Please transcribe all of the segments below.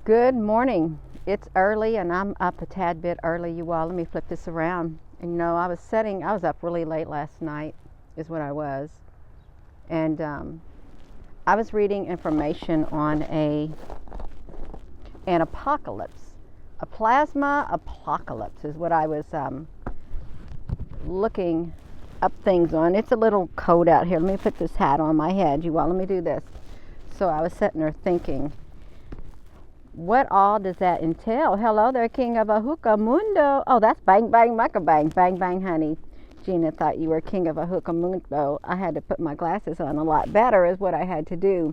Good morning. It's early and I'm up a tad bit early, you all. Let me flip this around. And I was up really late last night, is what I was. And I was reading information on an apocalypse. A plasma apocalypse is what I was looking up things on. It's a little cold out here. Let me put this hat on my head, you all. Let me do this. So I was sitting there thinking, what all does that entail? Hello there, King of a Hookah Mundo. Oh, that's bang, bang, mucka bang. Bang, bang, honey. Gina thought you were King of a Hookah Mundo. I had to put my glasses on a lot better is what I had to do.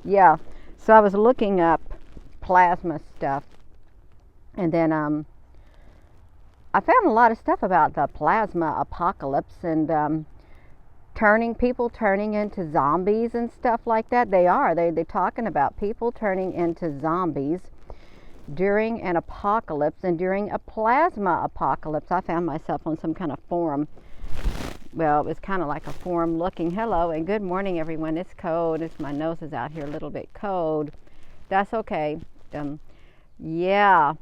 Yeah, so I was looking up plasma stuff. And then I found a lot of stuff about the plasma apocalypse and people turning into zombies and stuff like that. They're talking about people turning into zombies during an apocalypse and during a plasma apocalypse. I found myself on some kind of forum. Well, it was kind of like a forum looking. Hello and good morning, everyone. It's cold. My nose is out here a little bit cold. That's okay. Yeah.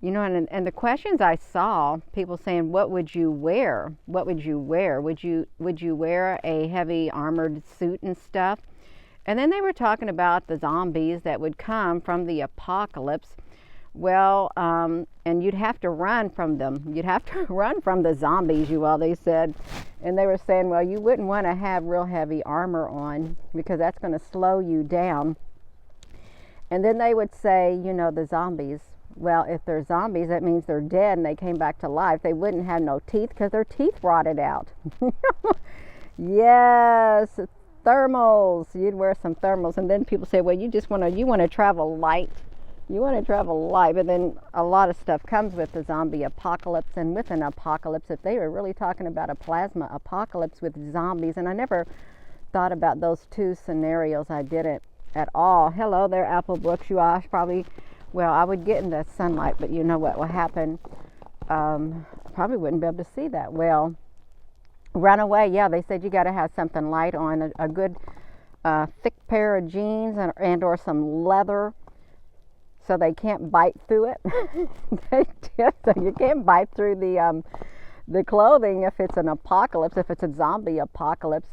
And the questions I saw, people saying, what would you wear? What would you wear? Would you wear a heavy armored suit and stuff? And then they were talking about the zombies that would come from the apocalypse. Well, and you'd have to run from them. You'd have to run from the zombies, they said. And they were saying, well, you wouldn't want to have real heavy armor on because that's going to slow you down. And then they would say, the zombies. Well, if they're zombies, that means they're dead and they came back to life. They wouldn't have no teeth because their teeth rotted out. Yes, thermals. You'd wear some thermals. And then people say, well, you want to travel light. You want to travel light. But then a lot of stuff comes with the zombie apocalypse. And with an apocalypse, if they were really talking about a plasma apocalypse with zombies, and I never thought about those two scenarios. I didn't at all. Hello there, Apple Books. You all probably... Well, I would get in the sunlight, but you know what will happen? I probably wouldn't be able to see that well. Run away. Yeah, they said you got to have something light on, a good thick pair of jeans and or some leather so they can't bite through it. So you can't bite through the clothing if it's an apocalypse, if it's a zombie apocalypse.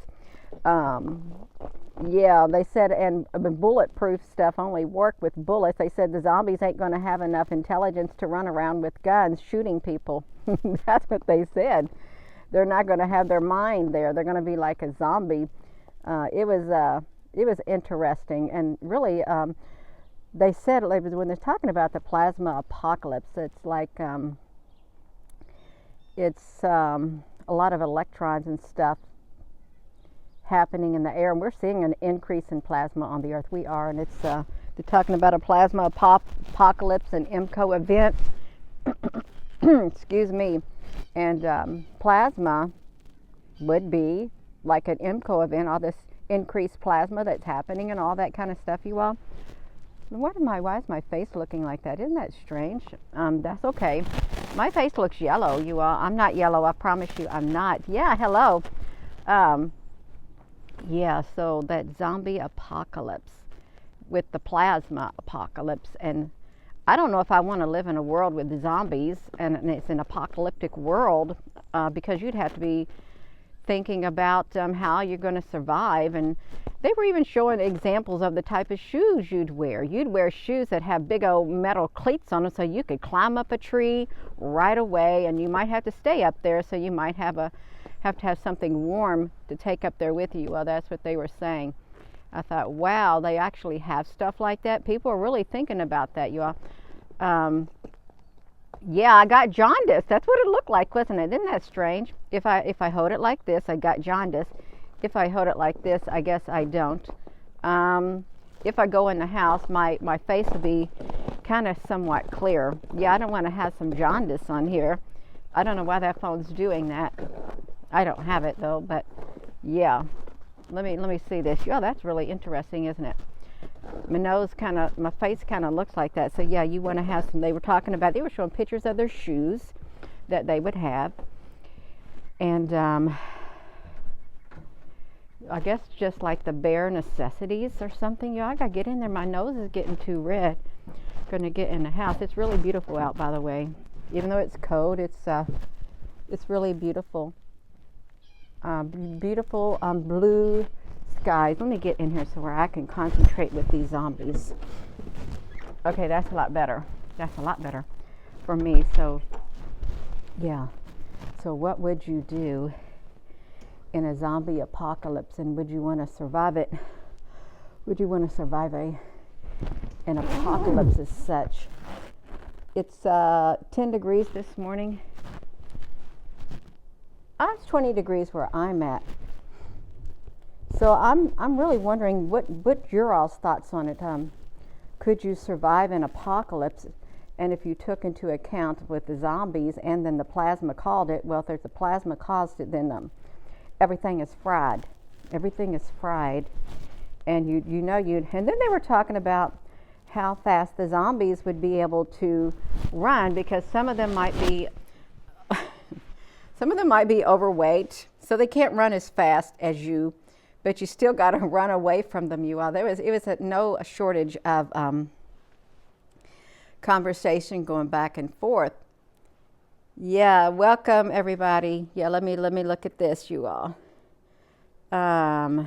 Yeah, they said, and bulletproof stuff only work with bullets. They said the zombies ain't going to have enough intelligence to run around with guns shooting people. That's what they said. They're not going to have their mind there. They're going to be like a zombie. It was interesting, and really, they said when they're talking about the plasma apocalypse, it's like it's a lot of electrons and stuff happening in the air, and we're seeing an increase in plasma on the earth. We are, and it's they're talking about a plasma apocalypse, an IMCO event. Excuse me. And plasma would be like an IMCO event, all this increased plasma that's happening and all that kind of stuff, you all. Why is my face looking like that? Isn't that strange? That's okay. My face looks yellow, you all. I'm not yellow, I promise you I'm not. Yeah, hello. Yeah, so that zombie apocalypse with the plasma apocalypse, and I don't know if I want to live in a world with zombies and it's an apocalyptic world because you'd have to be thinking about how you're going to survive. And they were even showing examples of the type of shoes you'd wear. You'd wear shoes that have big old metal cleats on them so you could climb up a tree right away, and you might have to stay up there, so you might have to have something warm to take up there with you. Well, that's what they were saying. I thought, wow, they actually have stuff like that. People are really thinking about that, you all. Yeah, I got jaundice. That's what it looked like, wasn't it? Isn't that strange? If I hold it like this, I got jaundice. If I hold it like this, I guess I don't. If I go in the house, my face will be kind of somewhat clear. Yeah, I don't want to have some jaundice on here. I don't know why that phone's doing that. I don't have it though, but yeah. Let me see this. Oh, that's really interesting, isn't it? My face kind of looks like that. So yeah, you want to have some. They were showing pictures of their shoes that they would have, and I guess just like the bare necessities or something. Yeah, I gotta get in there. My nose is getting too red. Gonna get in the house. It's really beautiful out, by the way. Even though it's cold, it's really beautiful. Beautiful blue skies. Let me get in here so where I can concentrate with these zombies. Okay, that's a lot better. That's a lot better for me. So, yeah. So what would you do in a zombie apocalypse, and would you want to survive it? Would you want to survive an apocalypse as such? It's 10 degrees this morning. It's 20 degrees where I'm at. So I'm really wondering what your all's thoughts on it. Could you survive an apocalypse? And if you took into account with the zombies and then the plasma caused it, well, if there's a plasma caused it, then everything is fried. Everything is fried. And and then they were talking about how fast the zombies would be able to run, because some of them might be overweight, so they can't run as fast as you, but you still got to run away from them. It was no shortage of conversation going back and forth. Yeah, welcome everybody. Yeah, let me look at this, you all. Oh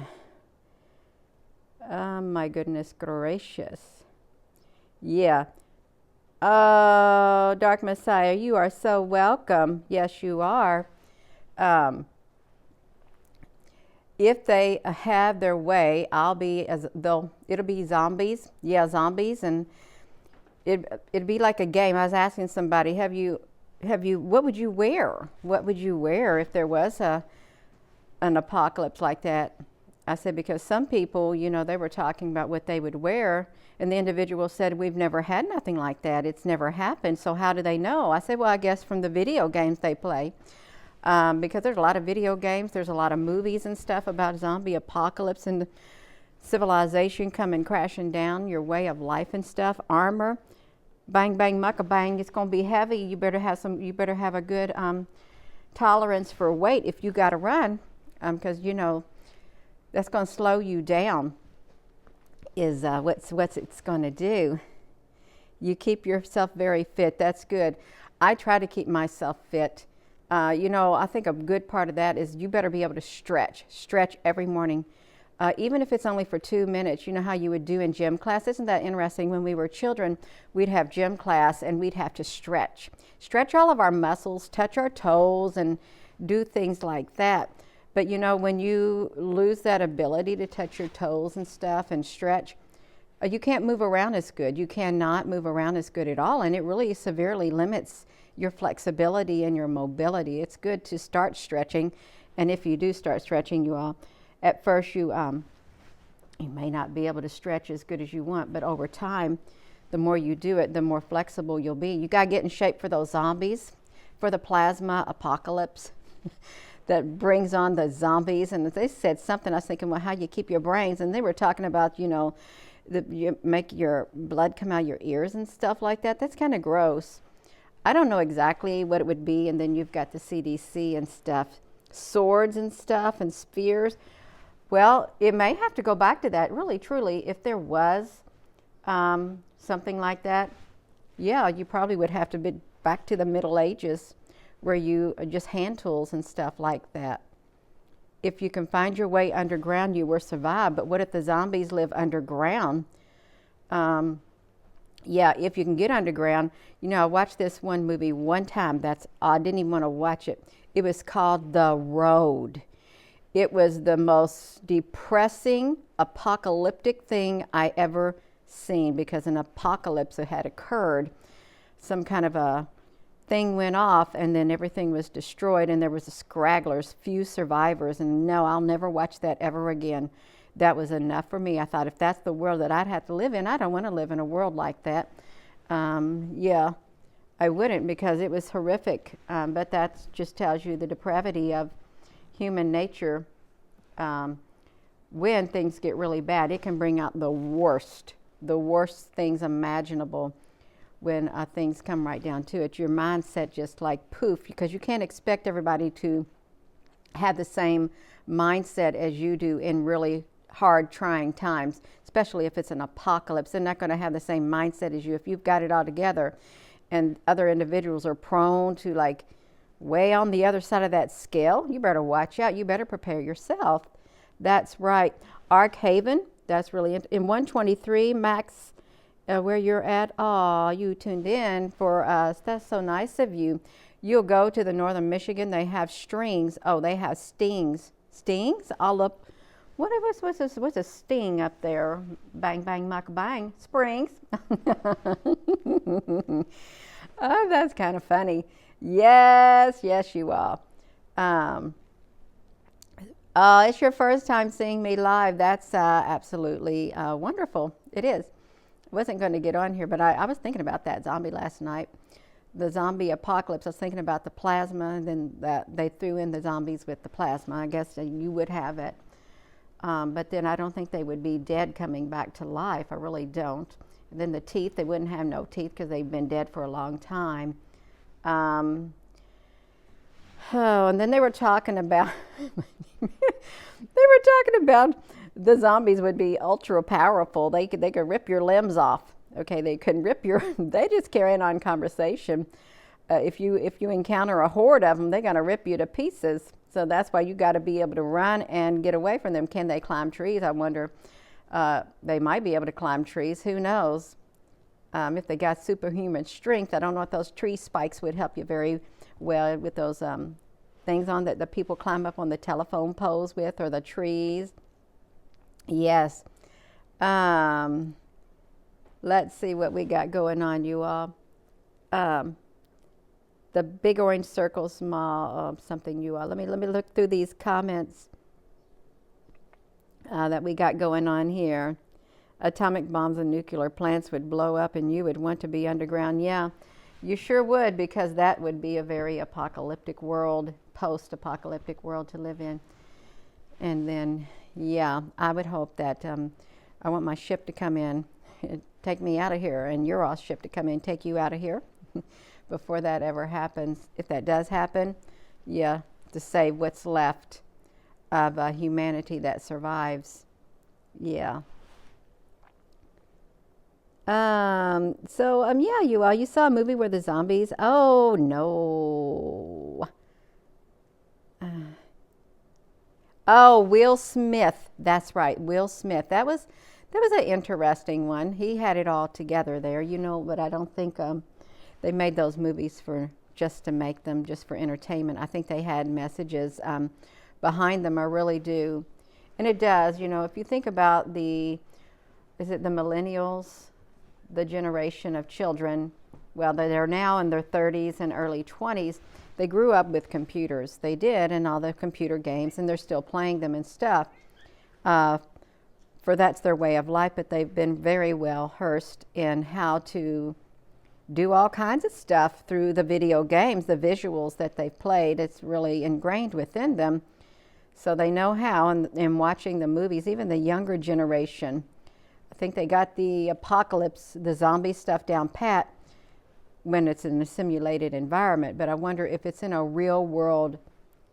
my goodness gracious. Yeah. Oh, Dark Messiah, you are so welcome. Yes, you are. If they have their way, it'll be zombies. Yeah, zombies, and it'd be like a game. I was asking somebody, what would you wear? What would you wear if there was an apocalypse like that? I said, because some people, they were talking about what they would wear, and the individual said, we've never had nothing like that. It's never happened. So how do they know? I said, well, I guess from the video games they play. Because there's a lot of video games. There's a lot of movies and stuff about zombie apocalypse and civilization coming crashing down, your way of life and stuff. Armor, bang, bang, mucka bang. It's going to be heavy. You better have a good tolerance for weight if you got to run, because, that's going to slow you down, is what's it's going to do. You keep yourself very fit. That's good. I try to keep myself fit. I think a good part of that is you better be able to stretch every morning. Even if it's only for 2 minutes. You know how you would do in gym class? Isn't that interesting? When we were children, we'd have gym class and we'd have to stretch all of our muscles, touch our toes, and do things like that. But when you lose that ability to touch your toes and stuff and stretch, you can't move around as good. You cannot move around as good at all, and it really severely limits your flexibility and your mobility. It's good to start stretching, and if you do start stretching, at first you may not be able to stretch as good as you want, but over time, the more you do it, the more flexible you'll be. You got to get in shape for those zombies, for the plasma apocalypse that brings on the zombies. And they said something, I was thinking, well, how you keep your brains? And they were talking about, you make your blood come out of your ears and stuff like that. That's kind of gross. I don't know exactly what it would be. And then you've got the CDC and stuff, swords and stuff and spears. Well, it may have to go back to that, really, truly. If there was something like that, yeah, you probably would have to be back to the Middle Ages, where you just hand tools and stuff like that. If you can find your way underground, you will survive. But what if the zombies live underground? Yeah, if you can get underground. I watched this one movie one time. I didn't even want to watch it. It was called The Road. It was the most depressing, apocalyptic thing I ever seen, because an apocalypse had occurred. Some kind of a thing went off, and then everything was destroyed, and there was scragglers, few survivors. And no, I'll never watch that ever again. That was enough for me. I thought, if that's the world that I'd have to live in, I don't want to live in a world like that. Yeah, I wouldn't, because it was horrific. But that just tells you the depravity of human nature. When things get really bad, it can bring out the worst things imaginable. When things come right down to it, your mindset just like poof, because you can't expect everybody to have the same mindset as you do in really hard, trying times, especially if it's an apocalypse. They're not going to have the same mindset as you. If you've got it all together and other individuals are prone to like way on the other side of that scale, you better watch out. You better prepare yourself. That's right. Ark Haven, that's really in 123, Max, where you're at. Oh, you tuned in for us. That's so nice of you. You'll go to the northern Michigan. They have strings. Oh, they have stings. Stings all up. What's a sting up there? Bang, bang, muck, bang. Springs. Oh, that's kind of funny. Yes, you are. It's your first time seeing me live. That's absolutely wonderful. It is. I wasn't going to get on here, but I was thinking about that zombie last night. The zombie apocalypse. I was thinking about the plasma, and then they threw in the zombies with the plasma. I guess you would have it. But then I don't think they would be dead coming back to life. I really don't. And then the teeth, they wouldn't have no teeth because they've been dead for a long time. And then they were talking about the zombies would be ultra powerful. They could rip your limbs off. Okay, they couldn't rip your. They just carrying on conversation. If you encounter a horde of them, they're gonna rip you to pieces. So that's why you got to be able to run and get away from them. Can they climb trees? I wonder. They might be able to climb trees. Who knows? If they got superhuman strength, I don't know if those tree spikes would help you very well with those things on that the people climb up on the telephone poles with, or the trees. Yes. Let's see what we got going on, you all. The big orange circle, small something, you all. Let me look through these comments that we got going on here. Atomic bombs and nuclear plants would blow up and you would want to be underground. Yeah, you sure would, because that would be a very apocalyptic world, post-apocalyptic world to live in. And then, yeah, I would hope that I want my ship to come in and take me out of here, and your all ship to come in and take you out of here before that ever happens. If that does happen, yeah, to save what's left of humanity that survives. Yeah. Yeah, you saw a movie where the zombies, oh no. Oh, Will Smith. That's right, Will Smith. That was an interesting one. He had it all together there, but I don't think they made those movies for just to make them just for entertainment. I think they had messages behind them. I really do. And it does, if you think about is it the millennials, the generation of children, well, they're now in their 30s and early 20s. They grew up with computers. They did, and all the computer games, and they're still playing them and stuff. For that's their way of life, but they've been very well versed in how to do all kinds of stuff through the video games, the visuals that they've played. It's really ingrained within them. So they know how, and watching the movies, even the younger generation, I think they got the apocalypse, the zombie stuff down pat when it's in a simulated environment. But I wonder if it's in a real world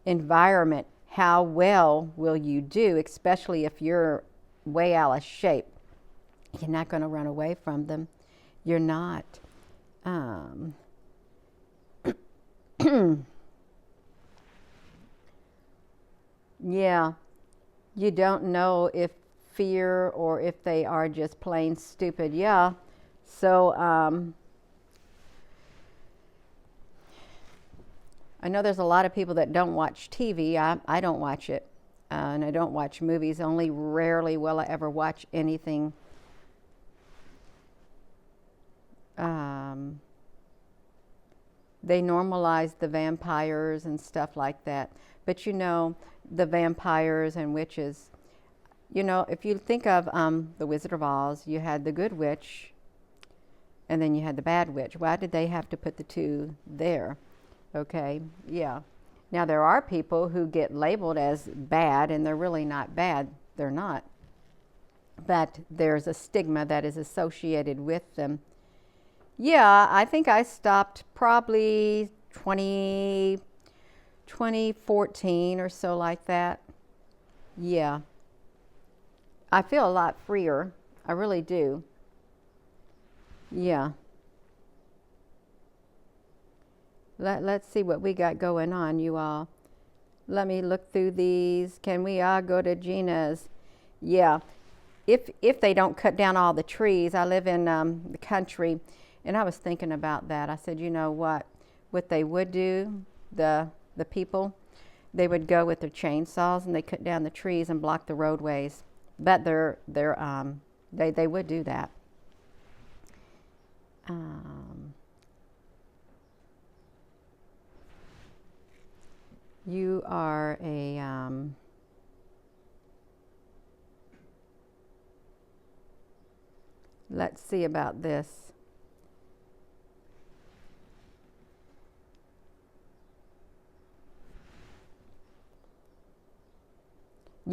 environment, how well will you do, especially if you're way out of shape. You're not going to run away from them. You're not. Yeah, you don't know if fear or if they are just plain stupid. Yeah, so I know there's a lot of people that don't watch TV. I don't watch it, and I don't watch movies. Only rarely will I ever watch anything. They normalize the vampires and stuff like that. But the vampires and witches, if you think of the Wizard of Oz, you had the good witch and then you had the bad witch. Why did they have to put the two there? Okay, yeah. Now there are people who get labeled as bad and they're really not bad. They're not. But there's a stigma that is associated with them. Yeah, I think I stopped probably 20 2014 or so, like that. Yeah. I feel a lot freer. I really do. Yeah. Let's see what we got going on, you all. Let me look through these. Can we all go to Gina's? Yeah. If they don't cut down all the trees, I live in the country, and I was thinking about that. I said, you know what they would do, the people, they would go with their chainsaws and they cut down the trees and block the roadways. But they would do that. You are a let's see about this.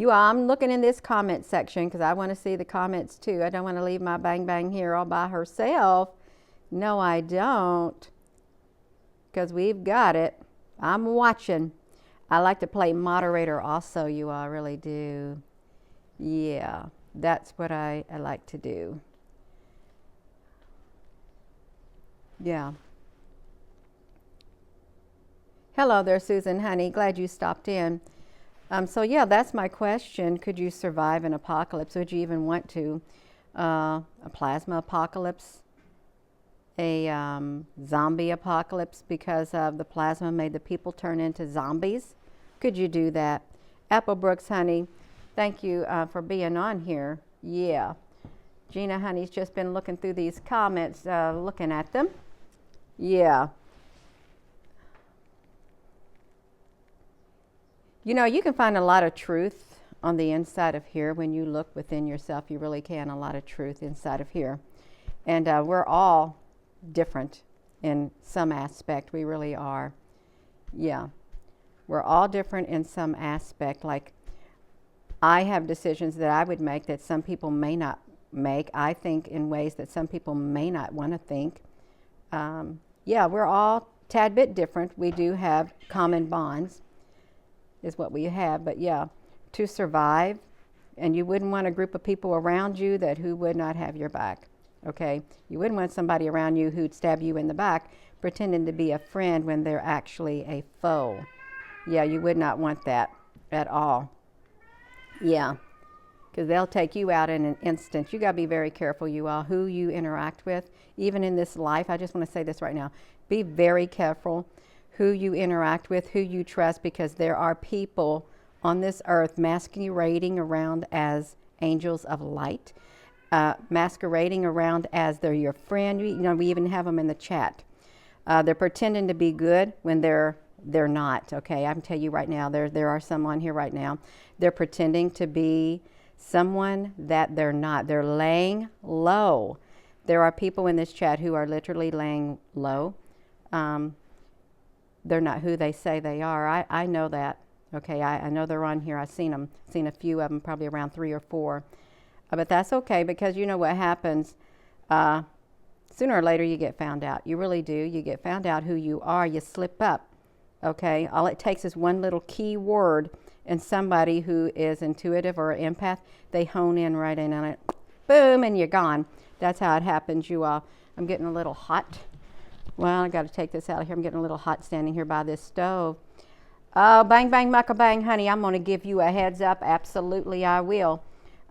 I'm looking in this comment section because I want to see the comments too. I don't want to leave my bang bang here all by herself. No, I don't. Because we've got it. I'm watching. I like to play moderator also, you all really do. Yeah, that's what I like to do. Yeah. Hello there, Susan, honey. Glad you stopped in. So yeah, that's my question. Could you survive an apocalypse? Would you even want to? A plasma apocalypse? A zombie apocalypse because of the plasma made the people turn into zombies? Could you do that? Apple Brooks, honey, thank you for being on here. Yeah. Gina, honey's just been looking through these comments, looking at them. Yeah. You know, you can find a lot of truth on the inside of here when you look within yourself. You really can, a lot of truth inside of here. And we're all different in some aspect. We really are. Yeah. We're all different in some aspect. Like, I have decisions that I would make that some people may not make. I think in ways that some people may not want to think. Yeah, we're all tad bit different. We do have common bonds, is what we have. But yeah, to survive, and you wouldn't want a group of people around you who would not have your back. Okay, you wouldn't want somebody around you who'd stab you in the back pretending to be a friend when they're actually a foe. Yeah, you would not want that at all. Yeah, because they'll take you out in an instant. You got to be very careful, you all, who you interact with. Even in this life, I just want to say this right now. Be very careful who you interact with, who you trust, because there are people on this earth masquerading around as angels of light. Masquerading around as they're your friend. You know, we even have them in the chat. They're pretending to be good when they're not. Okay, I can tell you right now, there are some on here right now. They're pretending to be someone that they're not. They're laying low. There are people in this chat who are literally laying low. They're not who they say they are. I know that. Okay, I know they're on here. I've seen them. Seen a few of them, probably around 3 or 4. But that's okay, because you know what happens. Sooner or later you get found out. You really do. You get found out who you are. You slip up. Okay, all it takes is one little key word, and somebody who is intuitive or an empath, they hone in right in on it. Boom, and you're gone. That's how it happens, you all. I'm getting a little hot. Well, I got to take this out of here. I'm getting a little hot standing here by this stove. Oh, bang, bang, mucka bang, honey. I'm going to give you a heads up. Absolutely, I will.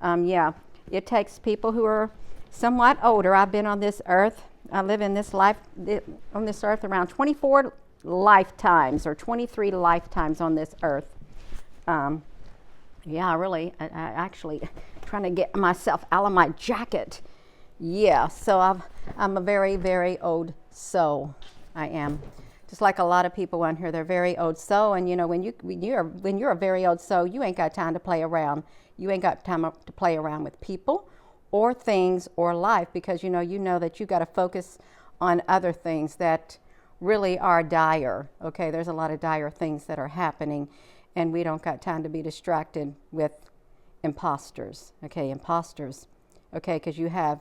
Yeah, it takes people who are somewhat older. I've been on this earth. I live in this life, on this earth around 24 lifetimes or 23 lifetimes on this earth. Yeah, really, I actually trying to get myself out of my jacket. Yeah, so I'm a very, very old soul. I am. Just like a lot of people on here, they're very old soul. And you know, when you're a very old soul, you ain't got time to play around. You ain't got time to play around with people or things or life, because you know that you got to focus on other things that really are dire. Okay, there's a lot of dire things that are happening, and we don't got time to be distracted with imposters. Okay, imposters. Okay, because you have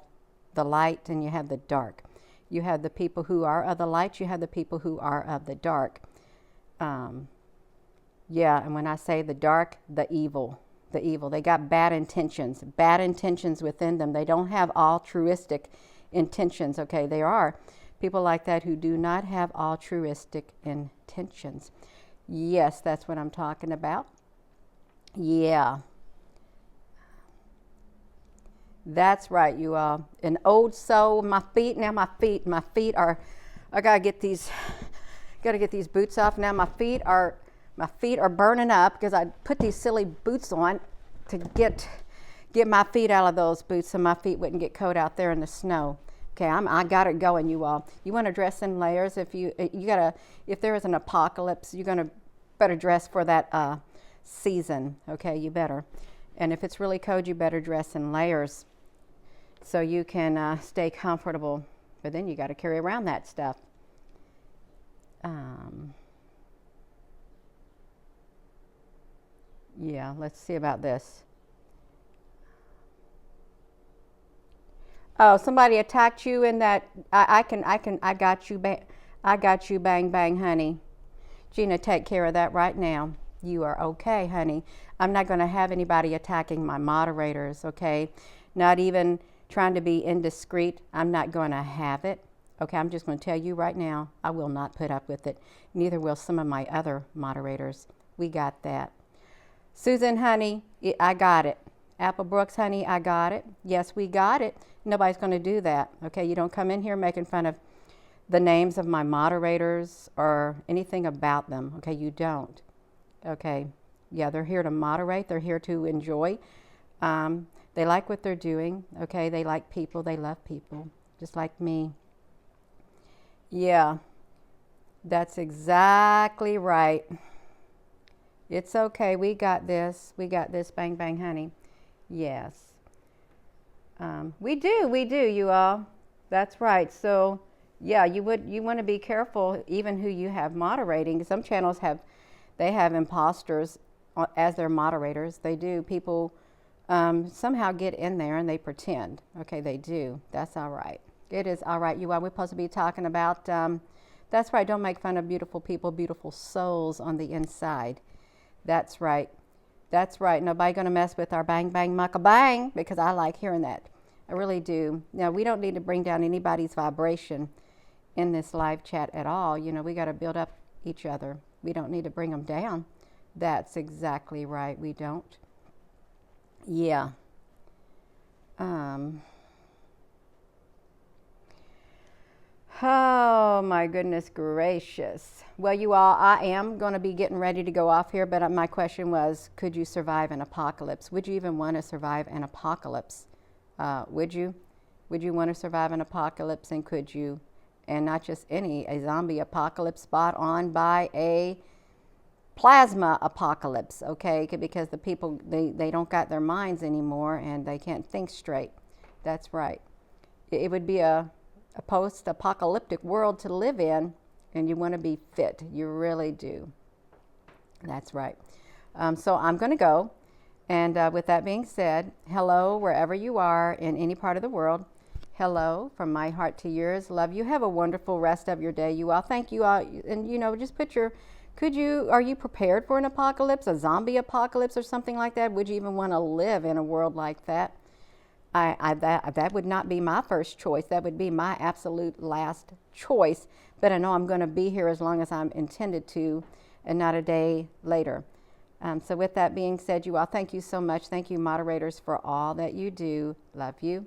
the light and you have the dark. You have the people who are of the light, you have the people who are of the dark. Yeah, and when I say the dark, the evil, the evil. They got bad intentions within them. They don't have altruistic intentions, okay? There are people like that who do not have altruistic intentions. Yes, that's what I'm talking about. Yeah, that's right, you all. An old soul, my feet, now my feet are, I gotta get these boots off. Now my feet are burning up because I put these silly boots on to get my feet out of those boots so my feet wouldn't get cold out there in the snow. Okay, I got it going, you all. You want to dress in layers. If there is an apocalypse, you're gonna better dress for that season. Okay, you better. And if it's really cold, you better dress in layers so you can stay comfortable. But then you got to carry around that stuff. Yeah, let's see about this. Oh, somebody attacked you in that. I got you. I got you. Bang, bang, honey. Gina, take care of that right now. You are okay, honey. I'm not going to have anybody attacking my moderators, okay? Not even trying to be indiscreet. I'm not going to have it. Okay, I'm just going to tell you right now, I will not put up with it. Neither will some of my other moderators. We got that. Susan, honey, I got it. Apple Brooks, honey, I got it. Yes, we got it. Nobody's going to do that. Okay, you don't come in here making fun of the names of my moderators or anything about them. Okay, you don't. Okay, yeah, they're here to moderate. They're here to enjoy. They like what they're doing. Okay, they like people. They love people, just like me. Yeah, that's exactly right. It's okay. We got this. We got this. Bang, bang, honey. Yes. We do, you all. That's right. So, yeah, you want to be careful, even who you have moderating. Some channels they have imposters as their moderators. They do. People somehow get in there and they pretend. Okay, they do. That's all right. It is all right, you all. We're supposed to be talking about. That's right. Don't make fun of beautiful people, beautiful souls on the inside. That's right. That's right. Nobody going to mess with our bang, bang, mucka bang, because I like hearing that. I really do. Now, we don't need to bring down anybody's vibration in this live chat at all. You know, we got to build up each other. We don't need to bring them down. That's exactly right. We don't. Yeah. Oh, my goodness gracious. Well, you all, I am going to be getting ready to go off here, but my question was, could you survive an apocalypse? Would you even want to survive an apocalypse? Would you? Would you want to survive an apocalypse, and could you? And not just a zombie apocalypse spot on by a plasma apocalypse, okay? Because the people, they don't got their minds anymore and they can't think straight. That's right. It would be a post-apocalyptic world to live in, and you want to be fit. You really do. That's right. So I'm going to go. And with that being said, hello, wherever you are in any part of the world. Hello, from my heart to yours. Love you. Have a wonderful rest of your day, you all. Thank you all. And, just put are you prepared for an apocalypse, a zombie apocalypse or something like that? Would you even want to live in a world like that? That would not be my first choice. That would be my absolute last choice. But I know I'm going to be here as long as I'm intended to, and not a day later. So with that being said, you all, thank you so much. Thank you, moderators, for all that you do. Love you.